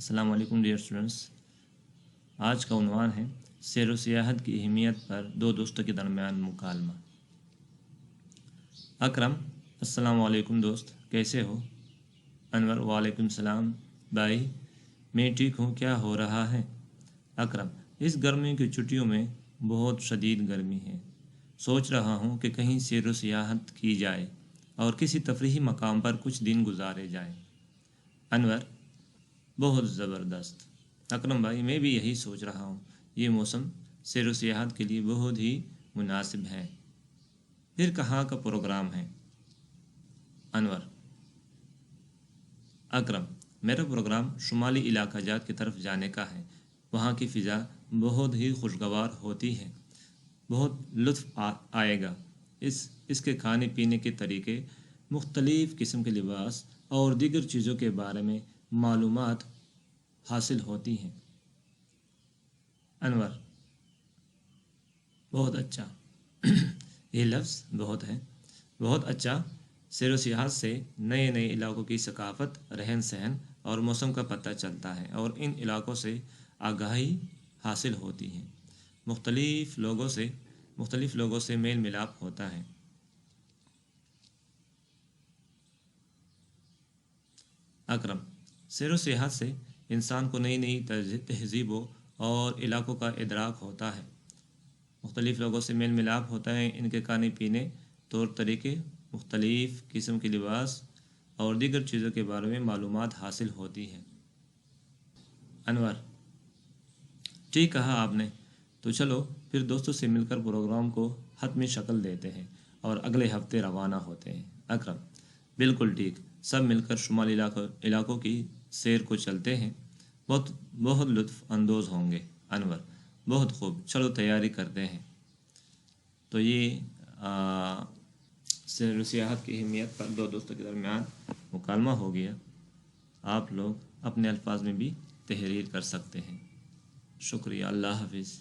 السلام علیکم dear students, آج کا عنوان ہے سیر و سیاحت کی اہمیت پر دو دوستوں کے درمیان مکالمہ۔ اکرم: السلام علیکم دوست، کیسے ہو؟ انور: وعلیکم السلام بھائی، میں ٹھیک ہوں، کیا ہو رہا ہے؟ اکرم: اس گرمی کی چھٹیوں میں بہت شدید گرمی ہے، سوچ رہا ہوں کہ کہیں سیر و سیاحت کی جائے اور کسی تفریحی مقام پر کچھ دن گزارے جائیں۔ انور: بہت زبردست اکرم بھائی، میں بھی یہی سوچ رہا ہوں، یہ موسم سیر و سیاحت کے لیے بہت ہی مناسب ہے۔ پھر کہاں کا پروگرام ہے؟ انور: اکرم: میرا پروگرام شمالی علاقہ جات کی طرف جانے کا ہے، وہاں کی فضا بہت ہی خوشگوار ہوتی ہے، بہت لطف آئے گا۔ اس کے کھانے پینے کے طریقے، مختلف قسم کے لباس اور دیگر چیزوں کے بارے میں معلومات حاصل ہوتی ہیں۔ انور: بہت اچھا یہ لفظ بہت ہے، بہت اچھا۔ سیر و سیاحت سے نئے نئے علاقوں کی ثقافت، رہن سہن اور موسم کا پتہ چلتا ہے اور ان علاقوں سے آگاہی حاصل ہوتی ہے، مختلف لوگوں سے میل ملاپ ہوتا ہے۔ اکرم: سیر و سیاحت سے انسان کو نئی نئی تہذیبوں اور علاقوں کا ادراک ہوتا ہے، مختلف لوگوں سے میل ملاپ ہوتا ہے، ان کے کھانے پینے، طور طریقے، مختلف قسم کے لباس اور دیگر چیزوں کے بارے میں معلومات حاصل ہوتی ہیں۔ انور: ٹھیک کہا آپ نے، تو چلو پھر دوستوں سے مل کر پروگرام کو حتمی شکل دیتے ہیں اور اگلے ہفتے روانہ ہوتے ہیں۔ اکرم: بالکل ٹھیک، سب مل کر شمالی علاقوں کی سیر کو چلتے ہیں، بہت لطف اندوز ہوں گے۔ انور: بہت خوب، چلو تیاری کرتے ہیں۔ تو یہ سیر و سیاحت کی اہمیت پر دو دوستوں کے درمیان مکالمہ ہو گیا۔ آپ لوگ اپنے الفاظ میں بھی تحریر کر سکتے ہیں۔ شکریہ، اللہ حافظ۔